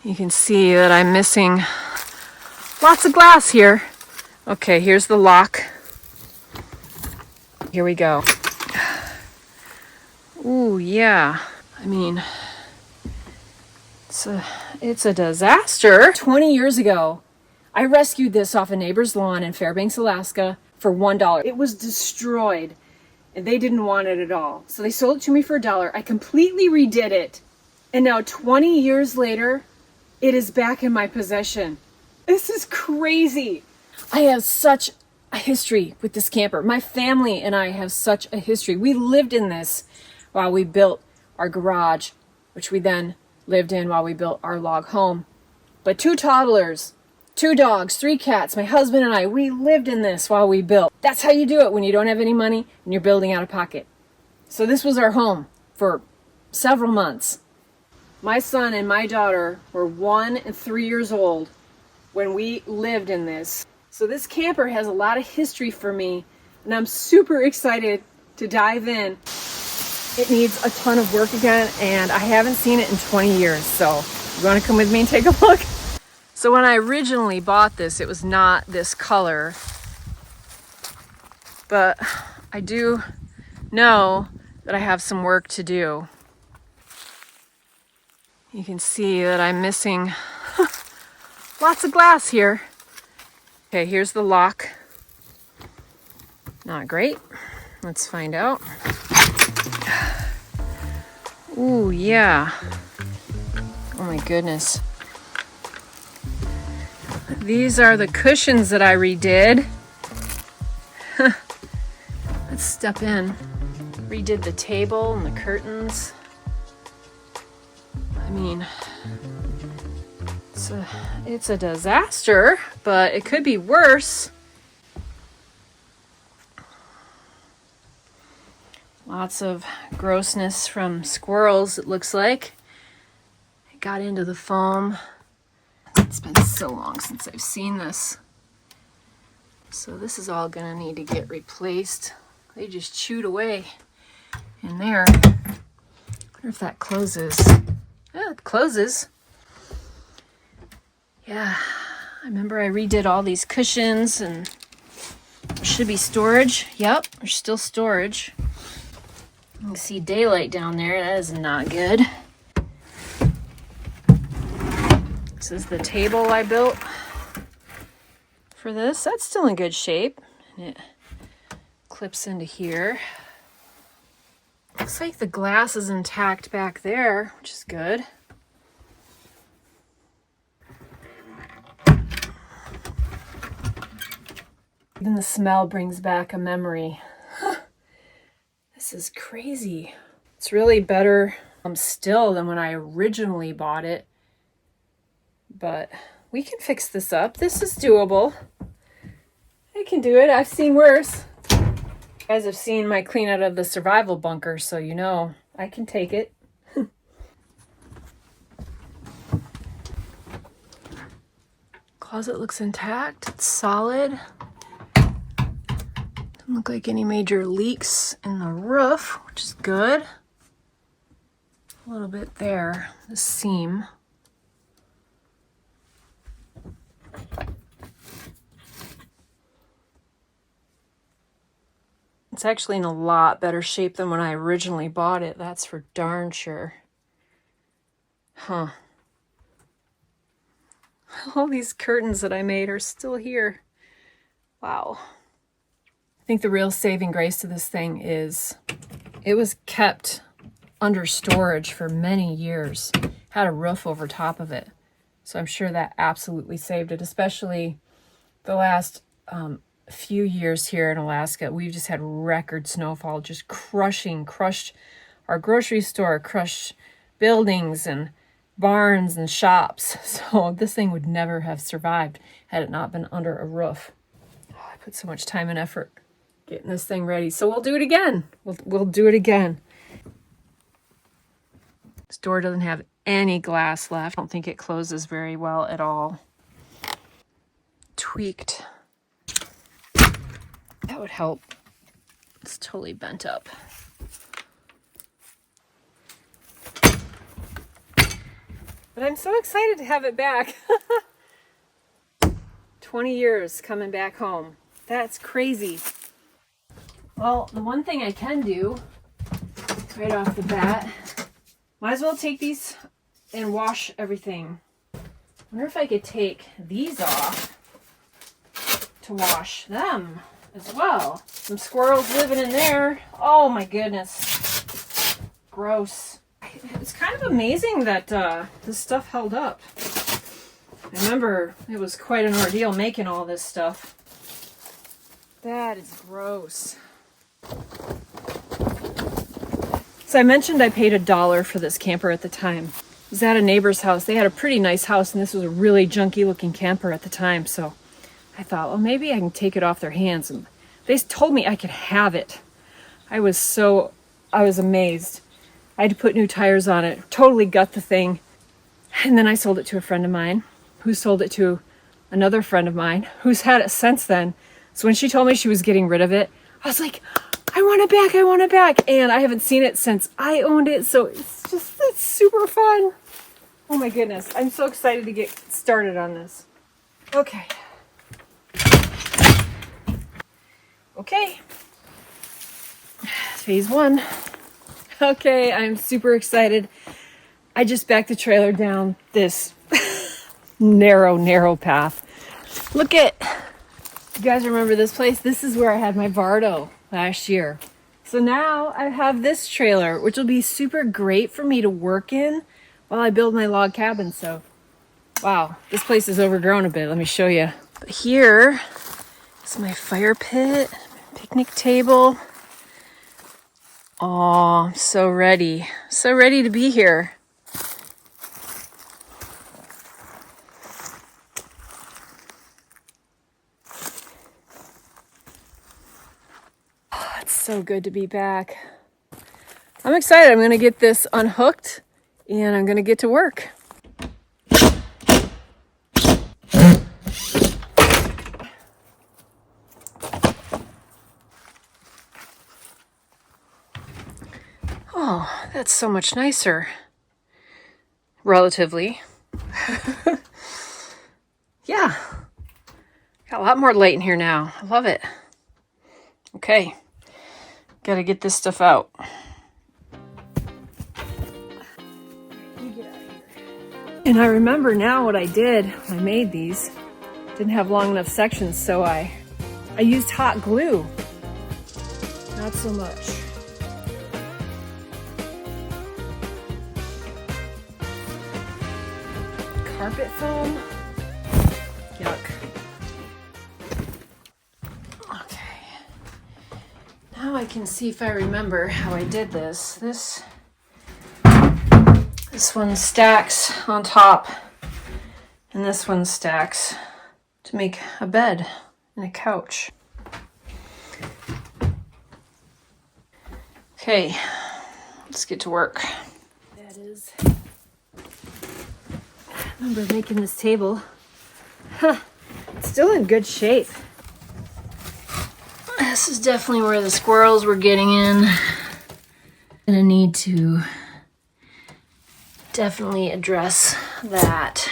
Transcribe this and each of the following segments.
You can see that I'm missing lots of glass here. Okay, here's the lock. Here we go. Ooh, yeah. I mean, it's a disaster. 20 years ago, I rescued this off a neighbor's lawn in Fairbanks, Alaska for $1. It was destroyed and they didn't want it at all. So they sold it to me for $1. I completely redid it. And now 20 years later, it is back in my possession. This is crazy. I have such a history with this camper. My family and I have such a history. We lived in this while we built our garage, which we then lived in while we built our log home. But 2 toddlers, 2 dogs, 3 cats, my husband and I, we lived in this while we built. That's how you do it when you don't have any money and you're building out of pocket. So this was our home for several months. My son and my daughter were 1 and 3 years old when we lived in this. So this camper has a lot of history for me, and I'm super excited to dive in. It needs a ton of work again, and I haven't seen it in 20 years. So you want to come with me and take a look? So when I originally bought this, it was not this color, but I do know that I have some work to do. You can see that I'm missing lots of glass here. Okay, here's the lock. Not great. Let's find out. Ooh, yeah. Oh my goodness. These are the cushions that I redid. Let's step in. Redid the table and the curtains. I mean, it's a disaster, but it could be worse. Lots of grossness from squirrels, it looks like. It got into the foam. It's been so long since I've seen this. So this is all gonna need to get replaced. They just chewed away in there. I wonder if that closes. Yeah, it closes. Yeah, I remember I redid all these cushions, and there should be storage. Yep, there's still storage. You can see daylight down there. That is not good. This is the table I built for this. That's still in good shape. And it clips into here. Looks like the glass is intact back there, which is good. Even the smell brings back a memory. This is crazy. It's really better still than when I originally bought it. But we can fix this up. This is doable. I can do it. I've seen worse. You guys have seen my clean out of the survival bunker, so you know I can take it. Closet looks intact. It's solid. Doesn't look like any major leaks in the roof, which is good. A little bit there, the seam. It's actually in a lot better shape than when I originally bought it. That's for darn sure. Huh. All these curtains that I made are still here. Wow. I think the real saving grace to this thing is it was kept under storage for many years. Had a roof over top of it. So I'm sure that absolutely saved it, especially the last few years here in Alaska. We've just had record snowfall, just crushed our grocery store, crushed buildings and barns and shops. So this thing would never have survived had it not been under a roof. Oh, I put so much time and effort getting this thing ready. So we'll do it again. We'll do it again. This door doesn't have any glass left. I don't think it closes very well at all. Tweaked. That would help. It's totally bent up. But I'm so excited to have it back. 20 years coming back home. That's crazy. Well, the one thing I can do right off the bat, might as well take these and wash everything. I wonder if I could take these off to wash them as well. Some squirrels living in there. Oh my goodness. Gross. It's kind of amazing that this stuff held up. I remember it was quite an ordeal making all this stuff. That is gross. So I mentioned I paid $1 for this camper at the time. It was at a neighbor's house. They had a pretty nice house, and this was a really junky looking camper at the time. So I thought, well, maybe I can take it off their hands. And they told me I could have it. I was amazed. I had to put new tires on it, totally gut the thing. And then I sold it to a friend of mine, who sold it to another friend of mine, who's had it since then. So when she told me she was getting rid of it, I was like, I want it back, I want it back. And I haven't seen it since I owned it, so it's super fun. Oh my goodness, I'm so excited to get started on this. Okay. Phase 1. Okay, I'm super excited. I just backed the trailer down this narrow path. Look at, you guys remember this place? This is where I had my Vardo last year. So now I have this trailer, which will be super great for me to work in while I build my log cabin. So, wow, this place is overgrown a bit. Let me show you. But here is my fire pit, picnic table. Oh, I'm so ready. So ready to be here. Oh, it's so good to be back. I'm excited. I'm going to get this unhooked and I'm going to get to work. Oh, that's so much nicer. Relatively. Yeah. Got a lot more light in here now. I love it. Okay. Gotta get this stuff out. And I remember now what I did when I made these. Didn't have long enough sections, so I used hot glue. Not so much. Carpet foam. Yuck. Okay. Now I can see if I remember how I did this. This one stacks on top, and this one stacks to make a bed and a couch. Okay, let's get to work. That is. I remember making this table. It's still in good shape. This is definitely where the squirrels were getting in. Gonna need to definitely address that.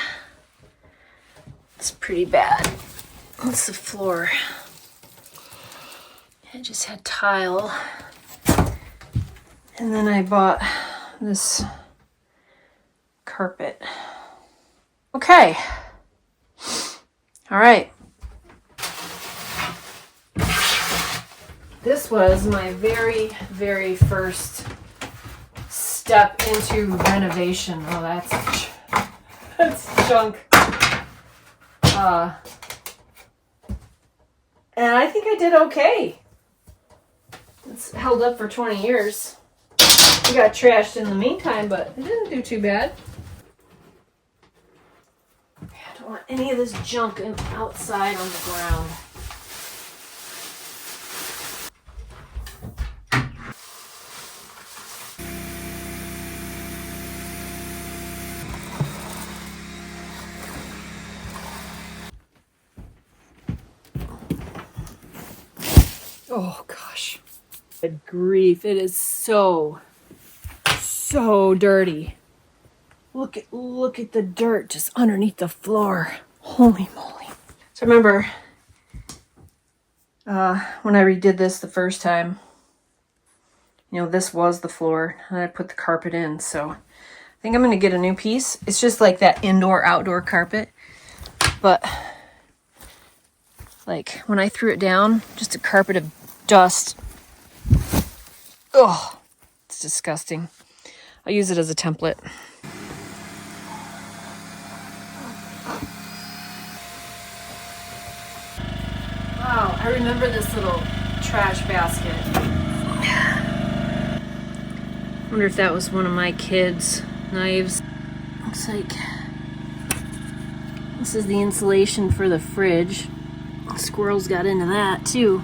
It's pretty bad. What's the floor? I just had tile. And then I bought this carpet. Okay. All right. This was my very first step into renovation. Oh, that's junk. And I think I did okay. It's held up for 20 years. It got trashed in the meantime, but it didn't do too bad. I don't want any of this junk outside on the ground. Oh gosh. Good grief, it is so dirty. Look at the dirt just underneath the floor. Holy moly. So remember, when I redid this the first time, you know, this was the floor, and I put the carpet in, so I think I'm going to get a new piece. It's just like that indoor-outdoor carpet, but like when I threw it down, just a carpet of dust. Ugh, it's disgusting. I'll use it as a template. Wow, I remember this little trash basket. I wonder if that was one of my kids' knives. Looks like this is the insulation for the fridge. Squirrels got into that too.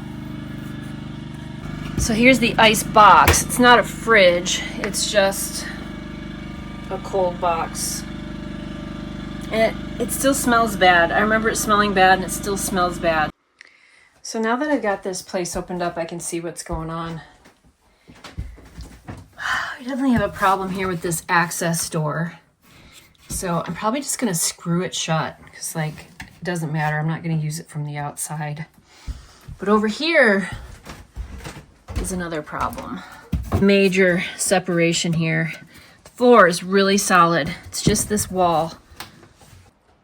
So here's the ice box. It's not a fridge, it's just a cold box. And it still smells bad. I remember it smelling bad, and it still smells bad. So now that I've got this place opened up, I can see what's going on. I definitely have a problem here with this access door. So I'm probably just gonna screw it shut, because like, it doesn't matter. I'm not gonna use it from the outside. But over here is another problem. Major separation here. The floor is really solid. It's just this wall.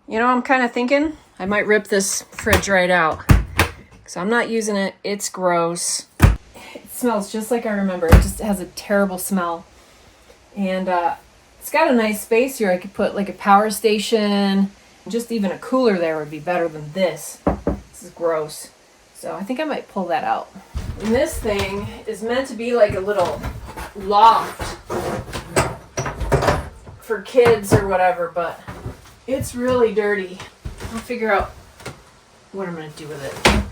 You know, I'm kind of thinking I might rip this fridge right out. So I'm not using it. It's gross. It smells just like I remember. It just has a terrible smell. And it's got a nice space here. I could put like a power station. Just even a cooler there would be better than this. This is gross. So I think I might pull that out. And this thing is meant to be like a little loft for kids or whatever, but it's really dirty. I'll figure out what I'm going to do with it.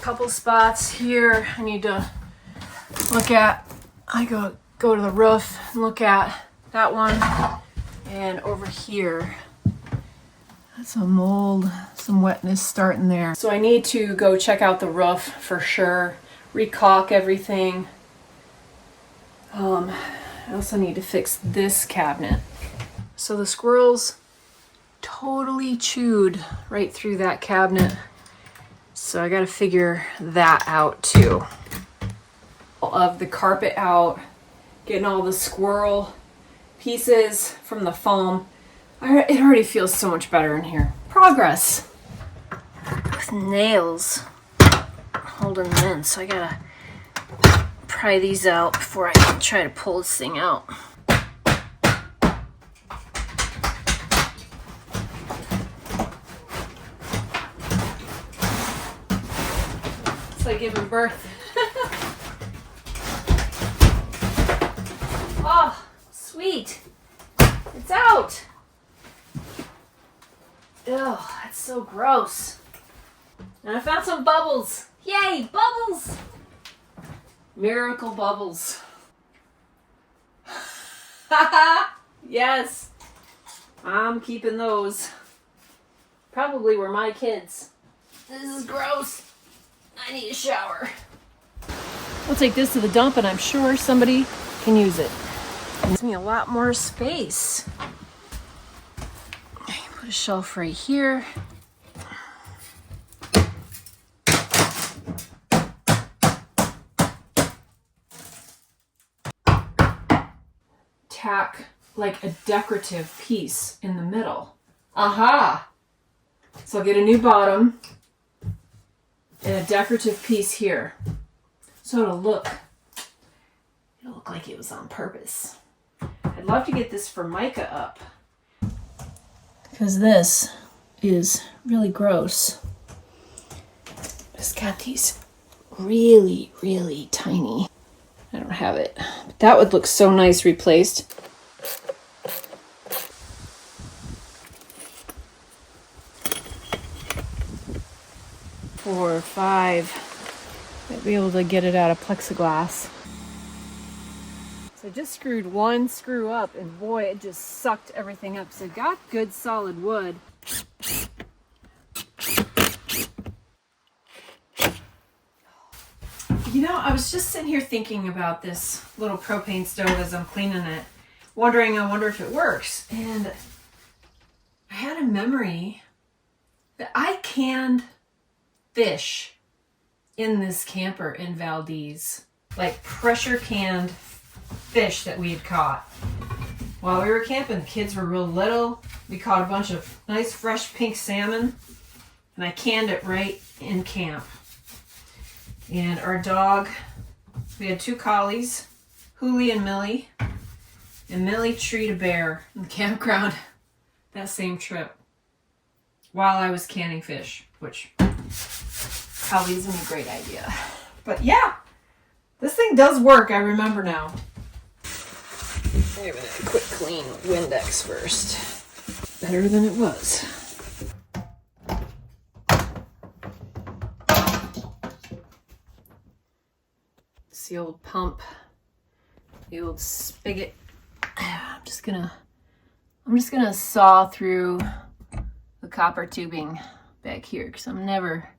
Couple spots here I need to look at. I go to the roof and look at that one, and over here that's some mold, some wetness starting there. So I need to go check out the roof for sure, recaulk everything. I also need to fix this cabinet. So the squirrels totally chewed right through that cabinet. So I gotta figure that out too. Of the carpet out, getting all the squirrel pieces from the foam. It already feels so much better in here. Progress. With nails holding them in, so I gotta pry these out before I try to pull this thing out. It's like giving birth. Oh, sweet. It's out. Ew, that's so gross. And I found some bubbles. Yay, bubbles! Miracle bubbles. Yes, I'm keeping those. Probably were my kids. This is gross. I need a shower. I'll take this to the dump and I'm sure somebody can use it. It gives me a lot more space. Put a shelf right here. Tack like a decorative piece in the middle. Aha! So I'll get a new bottom and a decorative piece here. So it'll look like it was on purpose. I'd love to get this Formica up, because this is really gross. It's got these really, really tiny. I don't have it. But that would look so nice replaced. Four or five. Might be able to get it out of plexiglass. So I just screwed one screw up, and boy, it just sucked everything up. So I got good solid wood. You know, I was just sitting here thinking about this little propane stove as I'm cleaning it. wondering, I wonder if it works. And I had a memory that I canned fish in this camper in Valdez. Like pressure canned fish that we had caught. While we were camping, the kids were real little. We caught a bunch of nice fresh pink salmon. And I canned it right in camp. And our dog, we had 2 collies, Hoolie and Millie. And Millie treed a bear in the campground that same trip while I was canning fish, which probably isn't a great idea. But yeah, this thing does work, I remember now. I'm gonna quick clean Windex first. Better than it was. It's the old pump, the old spigot. I'm just gonna saw through the copper tubing back here because I'm never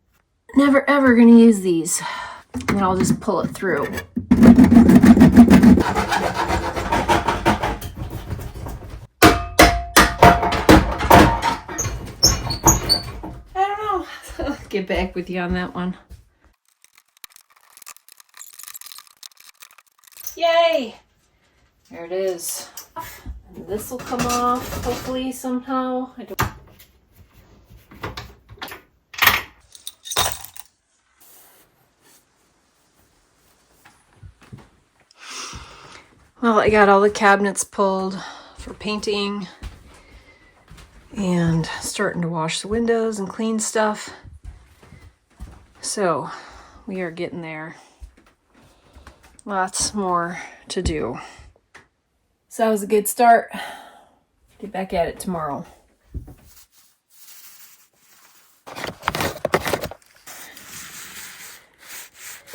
ever gonna use these. And then I'll just pull it through. I don't know. I'll get back with you on that one. Yay! There it is. This will come off, hopefully, somehow. I don't. Well, I got all the cabinets pulled for painting and starting to wash the windows and clean stuff. So, we are getting there. Lots more to do. So that was a good start. Get back at it tomorrow.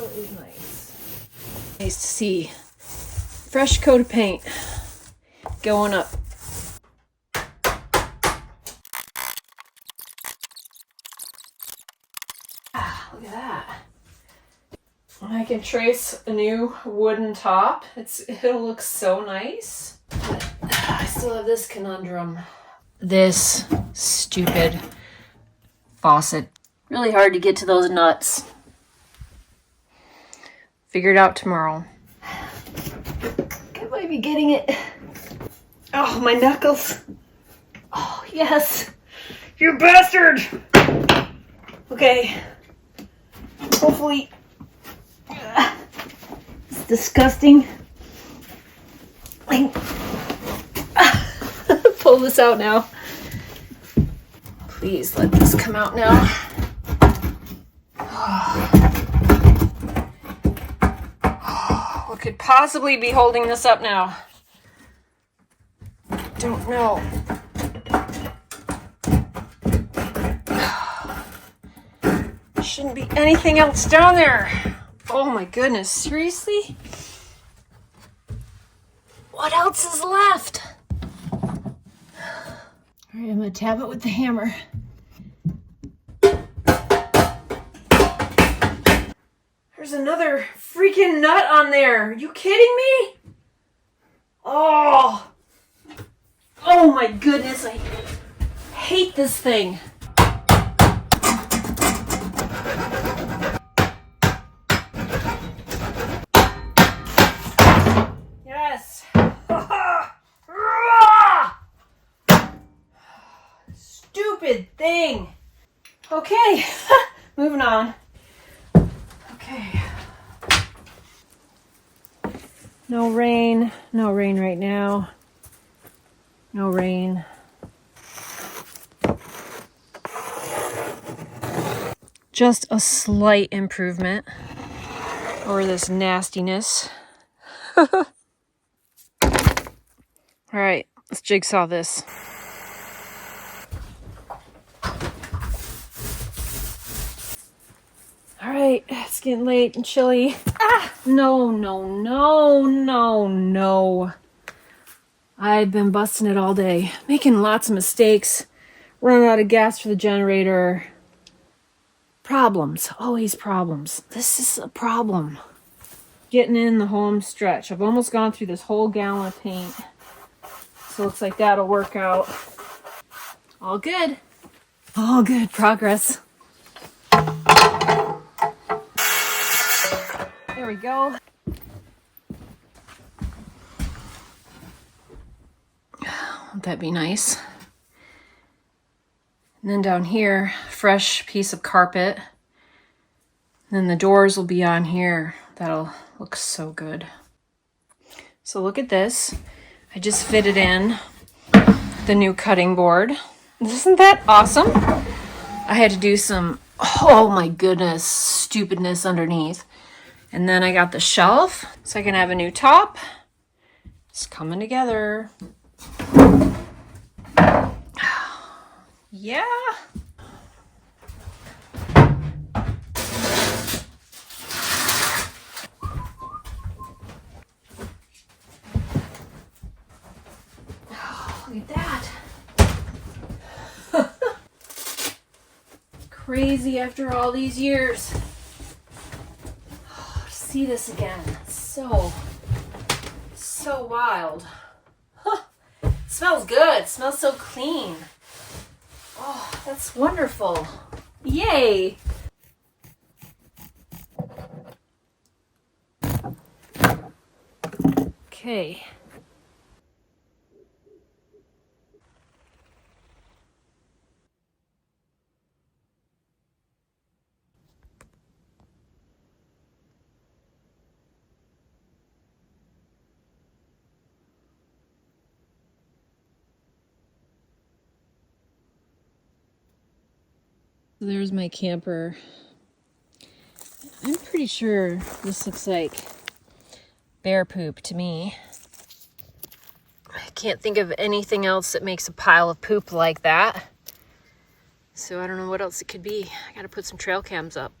Oh, it is nice. Nice to see fresh coat of paint going up. Ah, look at that. I can trace a new wooden top. It'll look so nice. But I still have this conundrum. This stupid faucet. Really hard to get to those nuts. Figure it out tomorrow. I might be getting it. Oh, my knuckles. Oh, yes. You bastard! Okay. Hopefully. It's disgusting. Pull this out now. Please let this come out now. What could possibly be holding this up now? Don't know. Shouldn't be anything else down there. Oh my goodness, seriously? What else is left? All right, I'm gonna tap it with the hammer. There's another freaking nut on there. Are you kidding me? Oh my goodness, I hate this thing. Yes. Stupid thing. Okay, moving on. Okay. No rain right now. No rain. Just a slight improvement over this nastiness. All right, let's jigsaw this. All right, it's getting late and chilly. Ah, no. I've been busting it all day, making lots of mistakes, running out of gas for the generator. Problems, always problems. This is a problem. Getting in the home stretch. I've almost gone through this whole gallon of paint. So it looks like that'll work out. All good. All good progress. There we go. Won't that be nice? And then down here, fresh piece of carpet. And then the doors will be on here. That'll look so good. So look at this. I just fitted in the new cutting board. Isn't that awesome? I had to do some, oh my goodness, stupidness underneath. And then I got the shelf so I can have a new top. It's coming together. Yeah. Oh, look at that. Crazy after all these years. Oh, to see this again. It's so wild. Huh. It smells good. It smells so clean. Oh, that's wonderful. Yay. Okay. There's my camper. I'm pretty sure this looks like bear poop to me. I can't think of anything else that makes a pile of poop like that. So I don't know what else it could be. I gotta put some trail cams up.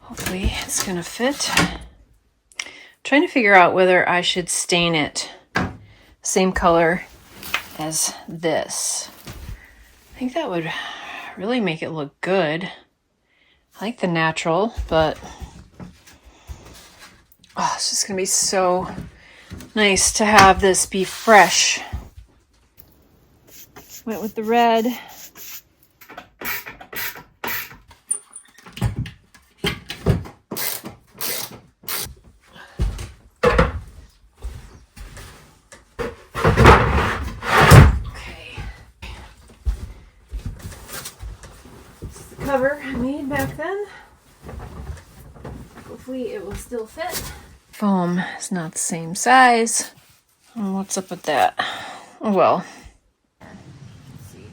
Hopefully it's gonna fit. I'm trying to figure out whether I should stain it same color as this. I think that would really make it look good. I like the natural, but oh, it's just gonna be so nice to have this be fresh. Went with the red. Cover I made back then. Hopefully it will still fit. Foam is not the same size. Oh, what's up with that? Oh well. Let's see.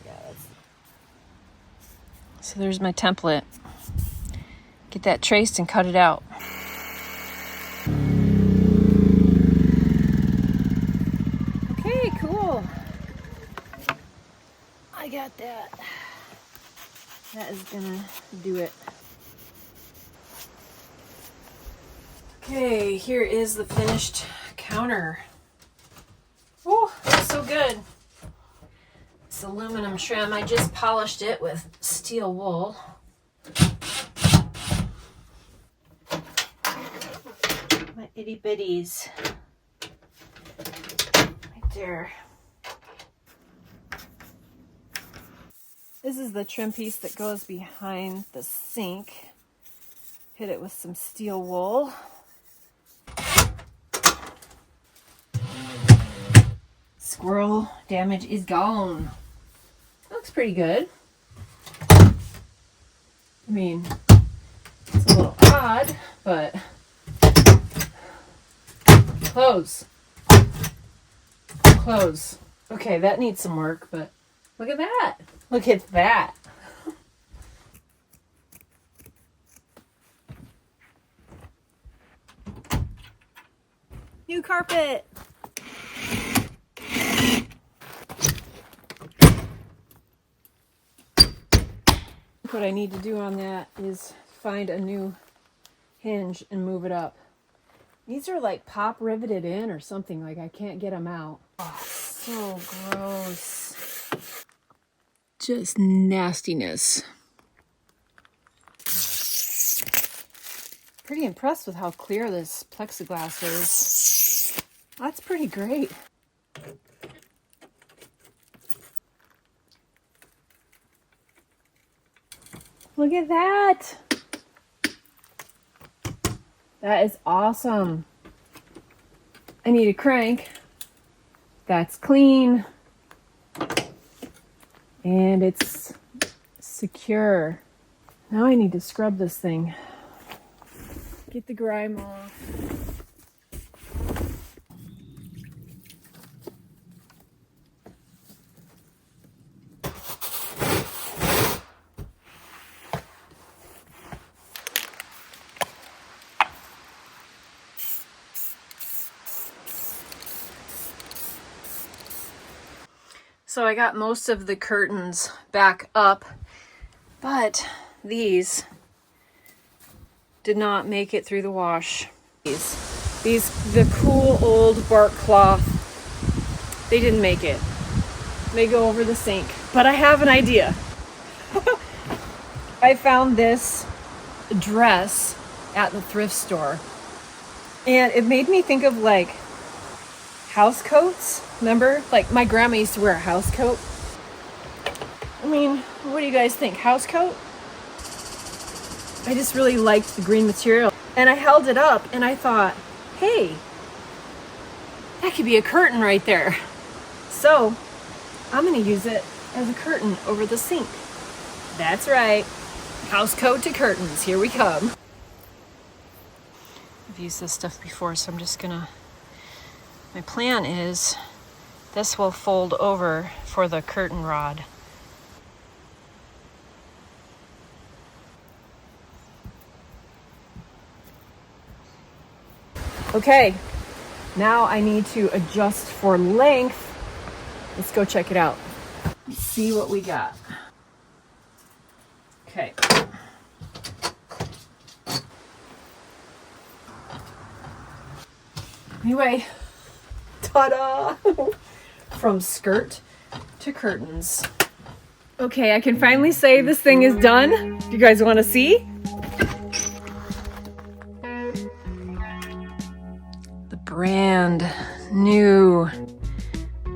Yeah, so there's my template. Get that traced and cut it out. Okay, cool. I got that. That is gonna do it. Okay, here is the finished counter. Oh, that's so good. It's aluminum trim. I just polished it with steel wool. My itty bitties. Right there. This is the trim piece that goes behind the sink. Hit it with some steel wool. Squirrel damage is gone. Looks pretty good. I mean, it's a little odd, but close. Close. Okay, that needs some work, but look at that. Look at that. New carpet. What I need to do on that is find a new hinge and move it up. These are like pop riveted in or something, like I can't get them out. Oh, so gross. Just nastiness. Pretty impressed with how clear this plexiglass is. That's pretty great. Look at that. That is awesome. I need a crank. That's clean. And it's secure. Now I need to scrub this thing. Get the grime off. So I got most of the curtains back up, but these did not make it through the wash. The cool old bark cloth, they didn't make it. They go over the sink. But I have an idea. I found this dress at the thrift store, and it made me think of like house coats. Remember, like my grandma used to wear a house coat. I mean, what do you guys think? House coat? I just really liked the green material. And I held it up and I thought, hey, that could be a curtain right there. So I'm gonna use it as a curtain over the sink. That's right, house coat to curtains, here we come. I've used this stuff before, so I'm just gonna, my plan is this will fold over for the curtain rod. Okay, now I need to adjust for length. Let's go check it out. Let's see what we got. Okay. Anyway, ta-da! From skirt to curtains. Okay, I can finally say this thing is done. Do you guys want to see? The brand new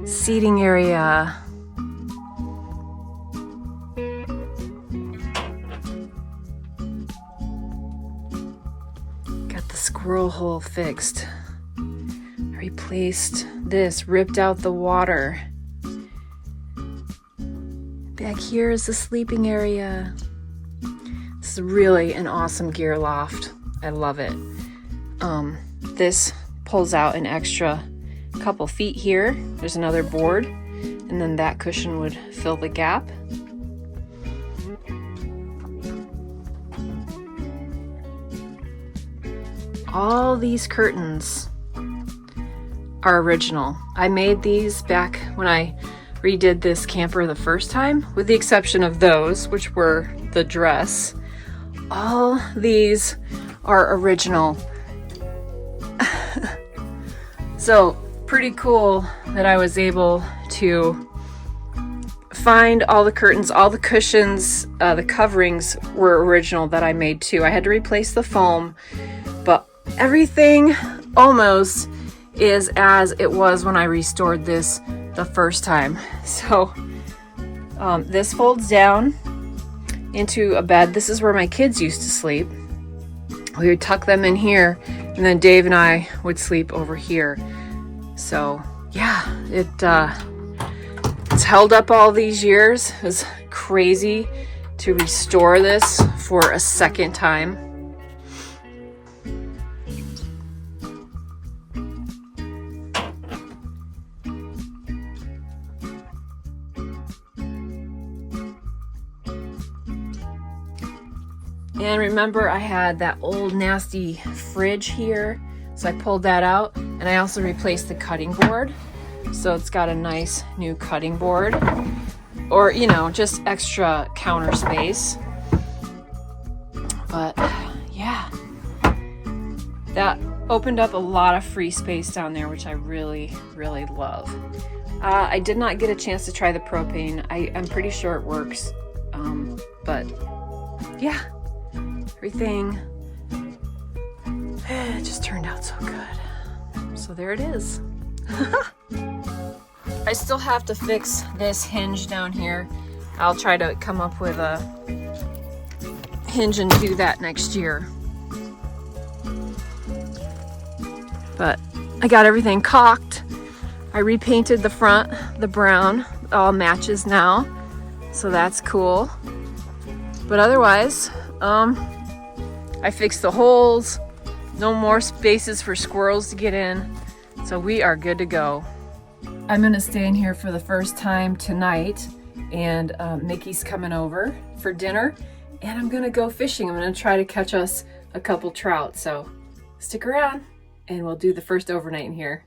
seating area. Got the squirrel hole fixed. Replaced this, ripped out the water. Back here is the sleeping area. This is really an awesome gear loft. I love it. This pulls out an extra couple feet here. There's another board, and then that cushion would fill the gap. All these curtains are original. I made these back when I redid this camper the first time, with the exception of those, which were the dress. All these are original. So pretty cool that I was able to find all the curtains, all the cushions, the coverings were original that I made too. I had to replace the foam, but everything almost is as it was when I restored this the first time. So this folds down into a bed. This is where my kids used to sleep. We would tuck them in here, and then Dave and I would sleep over here. So yeah, it's held up all these years. It was crazy to restore this for a second time. And remember, I had that old nasty fridge here, so I pulled that out, and I also replaced the cutting board. So it's got a nice new cutting board, or you know, just extra counter space. But yeah, That opened up a lot of free space down there, which I really, really love. I did not get a chance to try the propane. I'm pretty sure it works. But yeah, everything it just turned out so good. So there it is. I still have to fix this hinge down here. I'll try to come up with a hinge and do that next year. But I got everything caulked. I repainted the front, the brown, all matches now. So that's cool. But otherwise, I fixed the holes. No more spaces for squirrels to get in. So we are good to go. I'm gonna stay in here for the first time tonight, and Mickey's coming over for dinner, and I'm gonna go fishing. I'm gonna try to catch us a couple trout. So stick around and we'll do the first overnight in here.